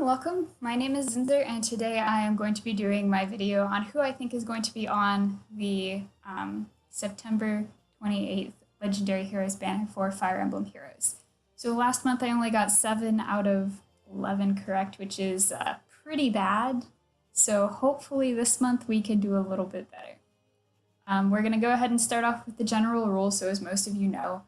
welcome. My name is Zinzer, and today I am going to be doing my video on who I think is going to be on the September 28th Legendary Heroes banner for Fire Emblem Heroes. So last month I only got 7 out of 11 correct, which is pretty bad. So hopefully this month we can do a little bit better. We're going to go ahead and start off with the general rules. So as most of you know,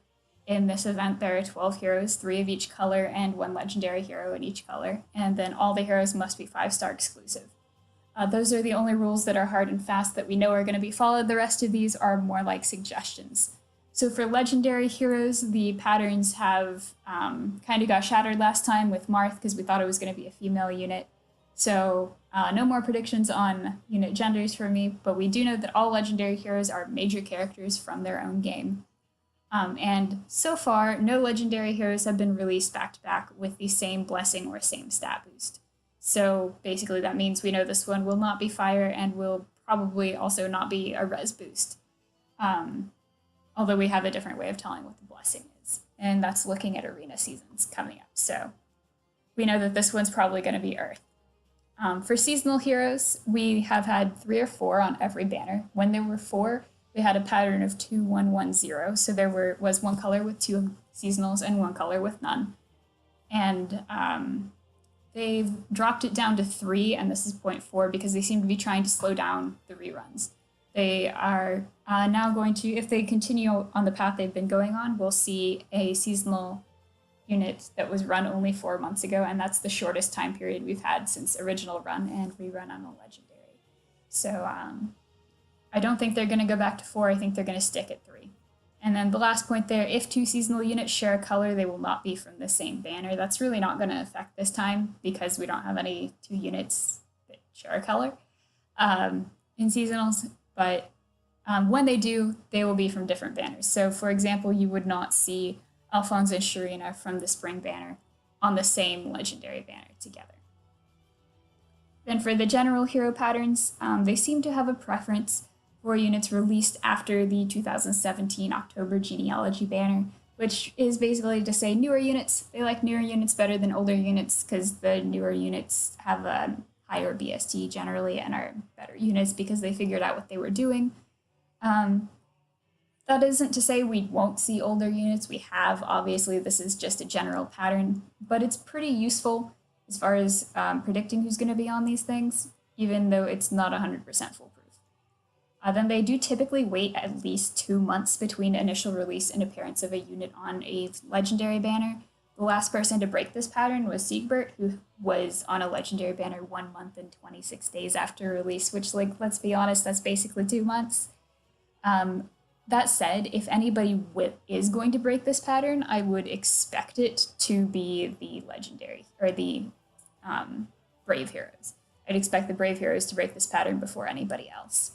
in this event, there are 12 heroes, 3 of each color, and 1 legendary hero in each color, and then all the heroes must be 5-star exclusive. Those are the only rules that are hard and fast that we know are going to be followed. The rest of these are more like suggestions. So for legendary heroes, the patterns have kind of got shattered last time with Marth because we thought it was going to be a female unit. So no more predictions on unit genders for me, but we do know that all legendary heroes are major characters from their own game. And so far, no legendary heroes have been released back-to-back with the same blessing or same stat boost. So basically that means we know this one will not be fire and will probably also not be a res boost. Although we have a different way of telling what the blessing is, and that's looking at arena seasons coming up. So we know that this one's probably going to be Earth. For seasonal heroes, we have had 3 or 4 on every banner. When there were 4, we had a pattern of 2-1-1-0, so there was 1 color with 2 seasonals and 1 color with none. And they've dropped it down to 3, and this is 0.4 because they seem to be trying to slow down the reruns. They are now going to, if they continue on the path they've been going on, we'll see a seasonal unit that was run only 4 months ago, and that's the shortest time period we've had since original run and rerun on a legendary. So I don't think they're going to go back to 4. I think they're going to stick at 3. And then the last point there, if 2 seasonal units share a color, they will not be from the same banner. That's really not going to affect this time because we don't have any 2 units that share a color in seasonals. But when they do, they will be from different banners. So for example, you would not see Alphonse and Sharina from the spring banner on the same legendary banner together. Then for the general hero patterns, they seem to have a preference for units released after the 2017 October genealogy banner, which is basically to say newer units. They like newer units better than older units because the newer units have a higher BST generally and are better units because they figured out what they were doing. That isn't to say we won't see older units. We have, obviously, this is just a general pattern, but it's pretty useful as far as predicting who's going to be on these things, even though it's not 100% foolproof. Then they do typically wait at least 2 months between initial release and appearance of a unit on a legendary banner. The last person to break this pattern was Siegbert, who was on a legendary banner 1 month and 26 days after release, which, like, let's be honest, that's basically 2 months. That said, if anybody is going to break this pattern, I would expect it to be the legendary, or the brave heroes. I'd expect the brave heroes to break this pattern before anybody else.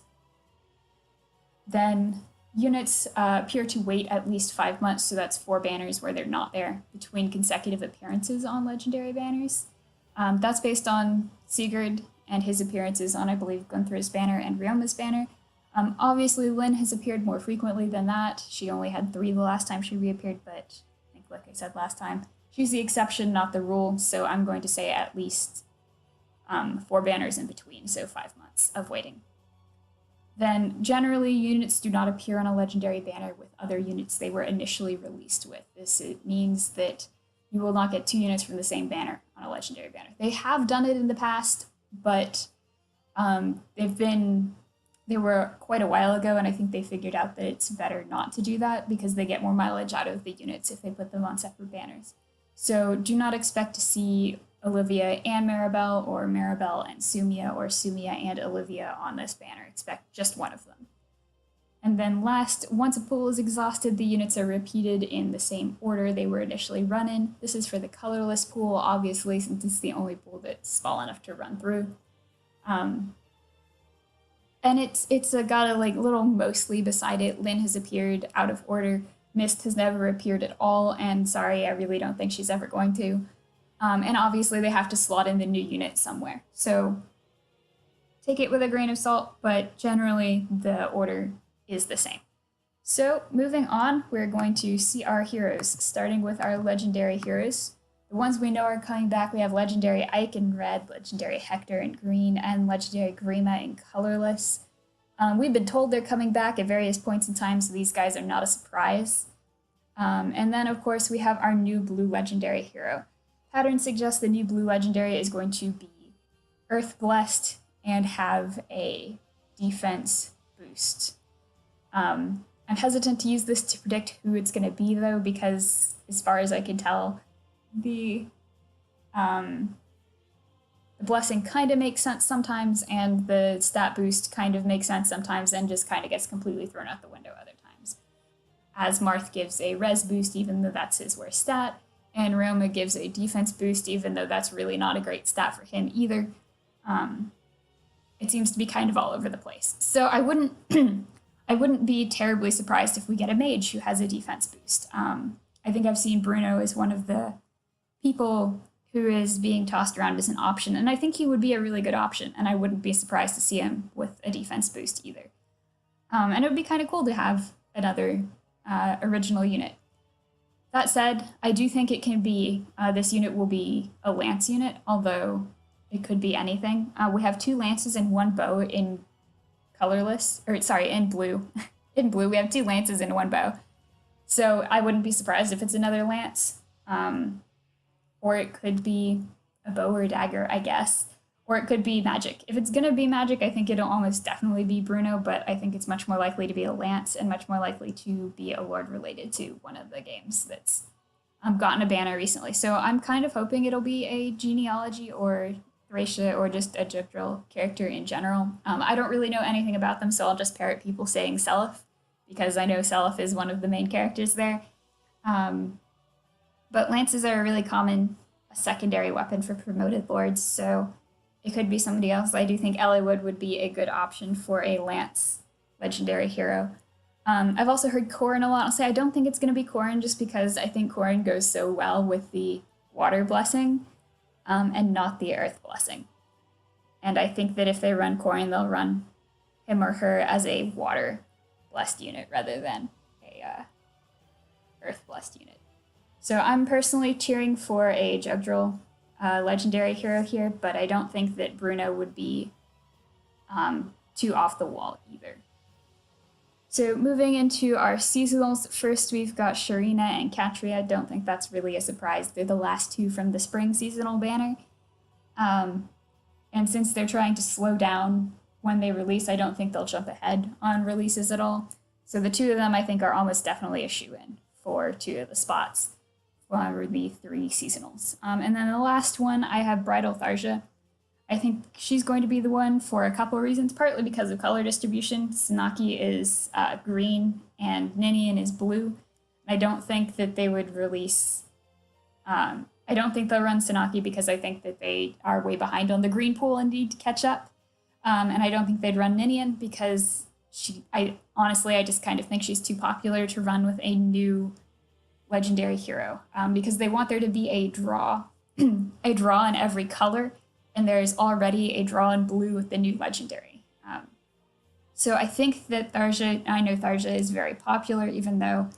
Then units appear to wait at least 5 months, so that's 4 banners where they're not there between consecutive appearances on legendary banners. That's based on Sigurd and his appearances on, I believe, Gunthor's banner and Ryoma's banner. Obviously, Lynn has appeared more frequently than that. She only had 3 the last time she reappeared, but I think, like I said last time, she's the exception, not the rule, so I'm going to say at least 4 banners in between, so 5 months of waiting. Then, generally, units do not appear on a legendary banner with other units they were initially released with. This means that you will not get 2 units from the same banner on a legendary banner. They have done it in the past, but they were quite a while ago, and I think they figured out that it's better not to do that because they get more mileage out of the units if they put them on separate banners. So do not expect to see Olivia and Maribel, or Maribel and Sumia, or Sumia and Olivia on this banner. Expect just one of them. And then last, once a pool is exhausted, the units are repeated in the same order they were initially run in. This is for the colorless pool, obviously, since it's the only pool that's small enough to run through. And it's got a little mostly beside it. Lynn has appeared out of order. Mist has never appeared at all, and sorry, I really don't think she's ever going to. And obviously they have to slot in the new unit somewhere. So take it with a grain of salt, but generally the order is the same. So moving on, we're going to see our heroes, starting with our legendary heroes. The ones we know are coming back, we have Legendary Ike in red, Legendary Hector in green, and Legendary Grima in colorless. We've been told they're coming back at various points in time, so these guys are not a surprise. And then, of course, we have our new blue legendary hero. Pattern suggests the new blue legendary is going to be Earth Blessed and have a defense boost. I'm hesitant to use this to predict who it's going to be, though, because as far as I can tell, the blessing kind of makes sense sometimes, and the stat boost kind of makes sense sometimes and just kind of gets completely thrown out the window other times. As Marth gives a res boost, even though that's his worst stat, and Roma gives a defense boost, even though that's really not a great stat for him either. It seems to be kind of all over the place. So I wouldn't I wouldn't be terribly surprised if we get a mage who has a defense boost. I think I've seen Bruno as one of the people who is being tossed around as an option, and I think he would be a really good option, and I wouldn't be surprised to see him with a defense boost either. And it would be kind of cool to have another original unit. That said, I do think it can be, this unit will be a lance unit, although it could be anything. We have 2 lances and 1 bow in colorless, or sorry, in blue. In blue, we have 2 lances and 1 bow. So I wouldn't be surprised if it's another lance. Or it could be a bow or a dagger, I guess. Or it could be magic. If it's going to be magic, I think it'll almost definitely be Bruno, but I think it's much more likely to be a lance and much more likely to be a lord related to one of the games that's gotten a banner recently. So I'm kind of hoping it'll be a genealogy or Thracia or just a Jugdral character in general. I don't really know anything about them, so I'll just parrot people saying Seliph, because I know Seliph is one of the main characters there. But lances are a really common secondary weapon for promoted lords, so it could be somebody else. I do think Eliwood would be a good option for a lance legendary hero. I've also heard Corrin a lot. I'll say I don't think it's going to be Corrin just because I think Corrin goes so well with the water blessing and not the earth blessing. And I think that if they run Corrin, they'll run him or her as a water blessed unit rather than a earth blessed unit. So I'm personally cheering for a Jugdral legendary hero here, but I don't think that Bruno would be too off the wall either. So moving into our seasonals, first we've got Sharina and Katria. Don't think that's really a surprise. They're the last 2 from the spring seasonal banner. And since they're trying to slow down when they release, I don't think they'll jump ahead on releases at all. So the 2 of them I think are almost definitely a shoo-in for 2 of the spots for the 3 seasonals. And then the last one, I have Bridal Tharja. I think she's going to be the one for a couple of reasons, partly because of color distribution. Sanaki is green and Ninian is blue. I don't think that they would release... I don't think they'll run Sanaki because I think that they are way behind on the green pool and need to catch up. And I don't think they'd run Ninian because honestly, I just kind of think she's too popular to run with a new legendary hero because they want there to be a draw, a draw in every color, and there's already a draw in blue with the new legendary. So I think that Tharja, I know Tharja is very popular, even though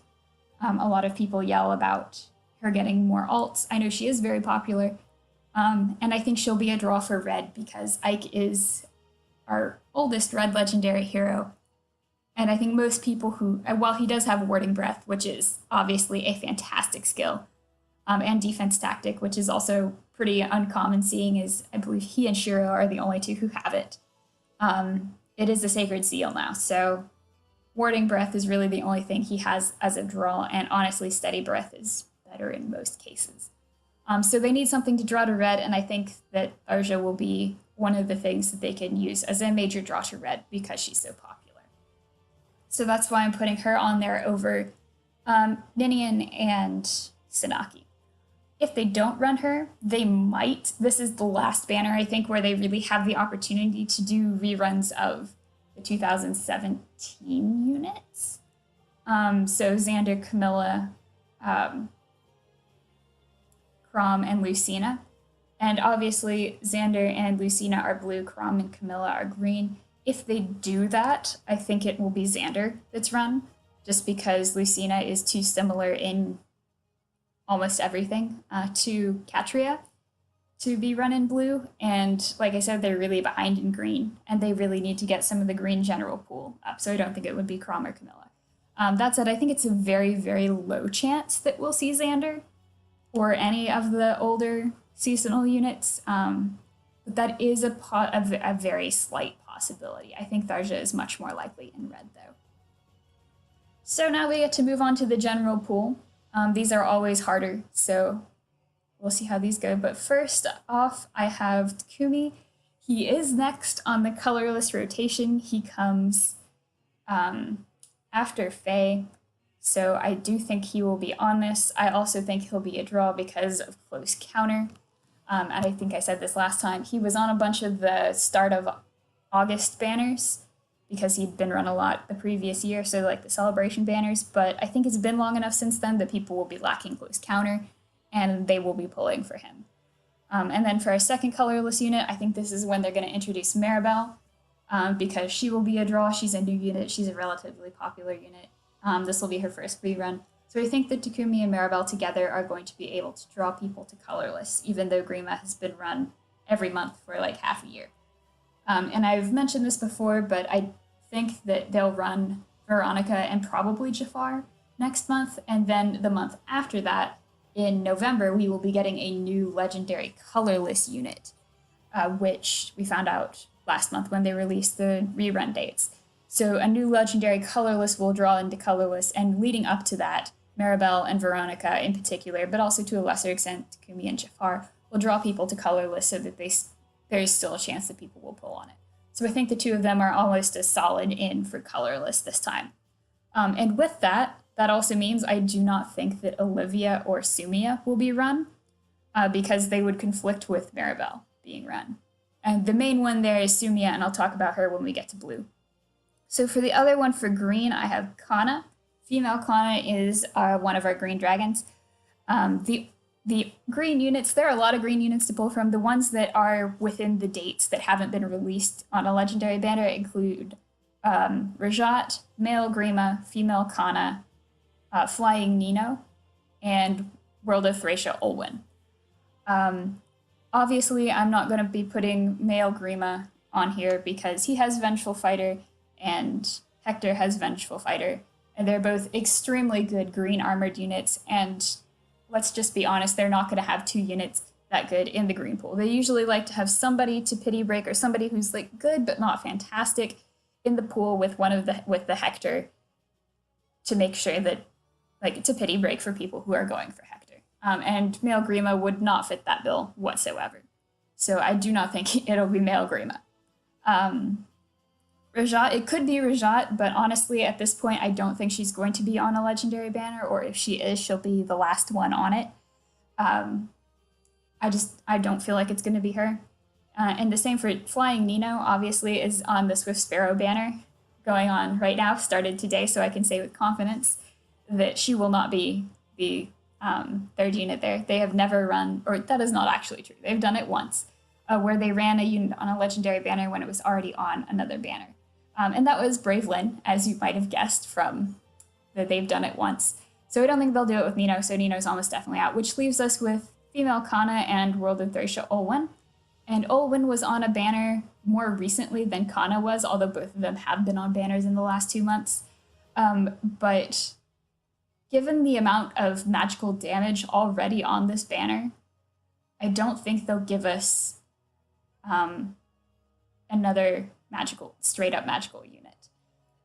a lot of people yell about her getting more alts. I know she is very popular, and I think she'll be a draw for red because Ike is our oldest red legendary hero. And I think most people who, while he does have Warding Breath, which is obviously a fantastic skill, and Defense Tactic, which is also pretty uncommon, seeing as I believe he and Shiro are the only 2 who have it. It is a Sacred Seal now, so Warding Breath is really the only thing he has as a draw, and honestly, Steady Breath is better in most cases. So they need something to draw to red, and I think that Tharja will be one of the things that they can use as a major draw to red because she's so popular. So that's why I'm putting her on there over Ninian and Sanaki. If they don't run her, they might. This is the last banner, I think, where they really have the opportunity to do reruns of the 2017 units. So Xander, Camilla, Chrom, and Lucina. And obviously, Xander and Lucina are blue, Chrom and Camilla are green. If they do that, I think it will be Xander that's run, just because Lucina is too similar in almost everything to Katria to be run in blue. And like I said, they're really behind in green, and they really need to get some of the green general pool up. So I don't think it would be Crom or Camilla. That said, I think it's a very, very low chance that we'll see Xander or any of the older seasonal units. But that is a very slight possibility. I think Tharja is much more likely in red, though. So now we get to move on to the general pool. These are always harder, so we'll see how these go. But first off, I have Takumi. He is next on the colorless rotation. He comes after Faye, so I do think he will be on this. I also think he'll be a draw because of close counter. And I think I said this last time. He was on a bunch of the start of August banners because he'd been run a lot the previous year, so like the celebration banners. But I think it's been long enough since then that people will be lacking close counter, and they will be pulling for him. And then for our second colorless unit, I think this is when they're going to introduce Maribel, because she will be a draw. She's a new unit. She's a relatively popular unit. This will be her first rerun. So I think that Takumi and Maribel together are going to be able to draw people to colorless, even though Grima has been run every month for like half a year. And I've mentioned this before, but I think that they'll run Veronica and probably Jafar next month. And then the month after that, in November, we will be getting a new legendary colorless unit, which we found out last month when they released the rerun dates. So a new legendary colorless will draw into colorless, and leading up to that, Maribel and Veronica in particular, but also to a lesser extent, Takumi and Jafar, will draw people to colorless so that there is still a chance that people will pull on it. So I think the two of them are almost a solid in for colorless this time. And with that, that also means I do not think that Olivia or Sumia will be run, because they would conflict with Maribel being run. And the main one there is Sumia, and I'll talk about her when we get to blue. So for the other one for green, I have Kana. Female Kana is one of our green dragons. The green units, there are a lot of green units to pull from. The ones that are within the dates that haven't been released on a legendary banner include Rajat, male Grima, female Kana, Flying Nino, and World of Thracia Olwen. Obviously, I'm not going to be putting male Grima on here because he has Vengeful Fighter and Hector has Vengeful Fighter, and they're both extremely good green armored units, and let's just be honest, they're not going to have two units that good in the green pool. They usually like to have somebody to pity break or somebody who's like good but not fantastic in the pool with the Hector to make sure that, like, to pity break for people who are going for Hector. And male Grima would not fit that bill whatsoever. So I do not think it'll be male Grima. Rajat, it could be Rajat, but honestly, at this point, I don't think she's going to be on a legendary banner, or if she is, she'll be the last one on it. I don't feel like it's going to be her. And the same for Flying Nino, obviously, is on the Swift Sparrow banner going on right now, started today, so I can say with confidence that she will not be the third unit there. They have never run, or that is not actually true. They've done it once, where they ran a unit on a legendary banner when it was already on another banner. And that was Brave Lynn, as you might have guessed from that they've done it once. So I don't think they'll do it with Nino, so Nino's almost definitely out, which leaves us with female Kana and World of Thracia Olwen. And Olwen was on a banner more recently than Kana was, although both of them have been on banners in the last 2 months. But given the amount of magical damage already on this banner, I don't think they'll give us another straight up magical unit.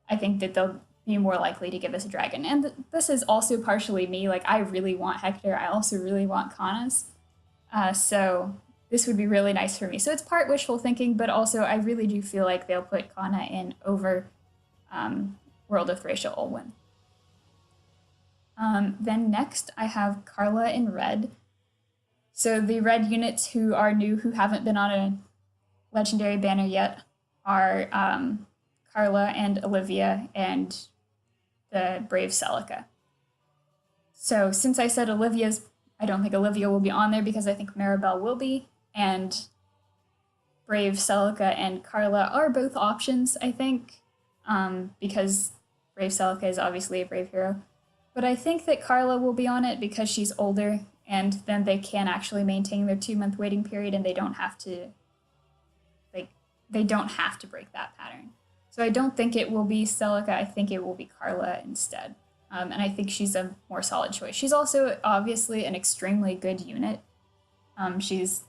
I think that they'll be more likely to give us a dragon. And this is also partially me. Like, I really want Hector. I also really want Kana's. So this would be really nice for me. So it's part wishful thinking, but also I really do feel like they'll put Kana in over World of Thracia Olwen. Then next I have Carla in red. So the red units who are new, who haven't been on a legendary banner yet, are Carla and Olivia and the Brave Celica. So since I said I don't think Olivia will be on there because I think Maribel will be, and Brave Celica and Carla are both options, I think, because Brave Celica is obviously a brave hero. But I think that Carla will be on it because she's older, and then they can actually maintain their 2-month waiting period, and they don't have to break that pattern. So I don't think it will be Celica. I think it will be Carla instead. And I think she's a more solid choice. She's also obviously an extremely good unit. She's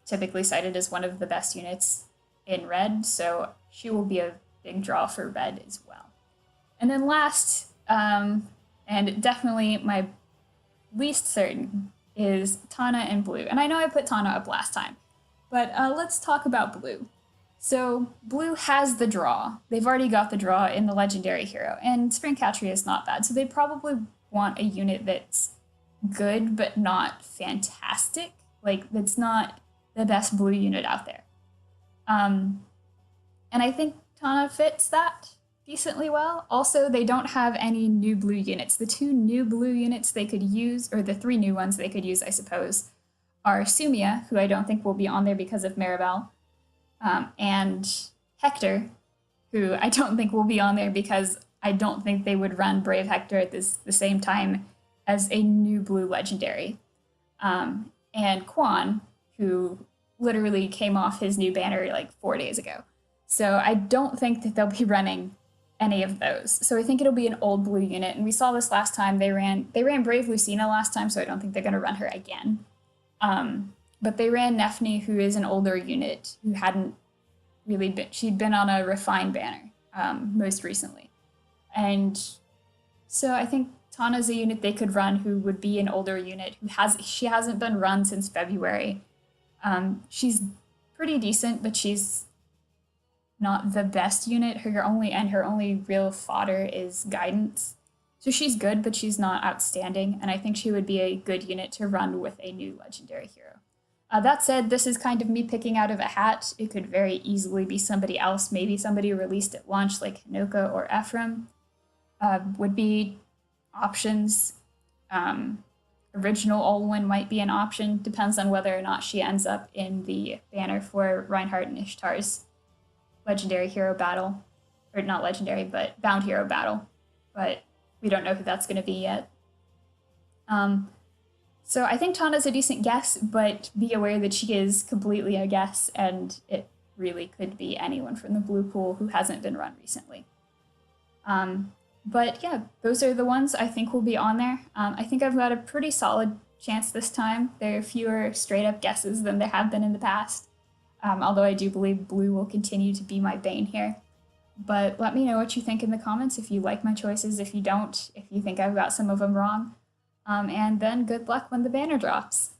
typically cited as one of the best units in red, so she will be a big draw for red as well. And then last, and definitely my least certain, is Tana and blue. And I know I put Tana up last time, but let's talk about blue. So blue has the draw. They've already got the draw in the legendary hero, and Spring Catria is not bad. So they probably want a unit that's good, but not fantastic. Like, that's not the best blue unit out there. And I think Tana fits that decently well. Also, they don't have any new blue units. The 2 new blue units they could use, or the 3 new ones they could use, I suppose, are Sumia, who I don't think will be on there because of Maribel, and Hector, who I don't think will be on there because I don't think they would run Brave Hector at the same time as a new blue legendary. And Quan, who literally came off his new banner like 4 days ago. So I don't think that they'll be running any of those. So I think it'll be an old blue unit. And we saw this last time. They ran Brave Lucina last time, so I don't think they're going to run her again. But they ran Nefni, who is an older unit, who hadn't really been, she'd been on a refined banner most recently. And so I think Tana's a unit they could run who would be an older unit, she hasn't been run since February. She's pretty decent, but she's not the best unit. Her only real fodder is guidance. So she's good, but she's not outstanding, and I think she would be a good unit to run with a new legendary hero. That said, this is kind of me picking out of a hat. It could very easily be somebody else, maybe somebody released at launch like Hinoka or Ephraim would be options. Original Olwen might be an option, depends on whether or not she ends up in the banner for Reinhardt and Ishtar's legendary hero battle. Or not legendary, but bound hero battle. But we don't know who that's going to be yet. So I think Tana's a decent guess, but be aware that she is completely a guess, and it really could be anyone from the blue pool who hasn't been run recently. But yeah, those are the ones I think will be on there. I think I've got a pretty solid chance this time. There are fewer straight up guesses than there have been in the past, although I do believe blue will continue to be my bane here. But let me know what you think in the comments, if you like my choices, if you don't, if you think I've got some of them wrong. And then good luck when the banner drops.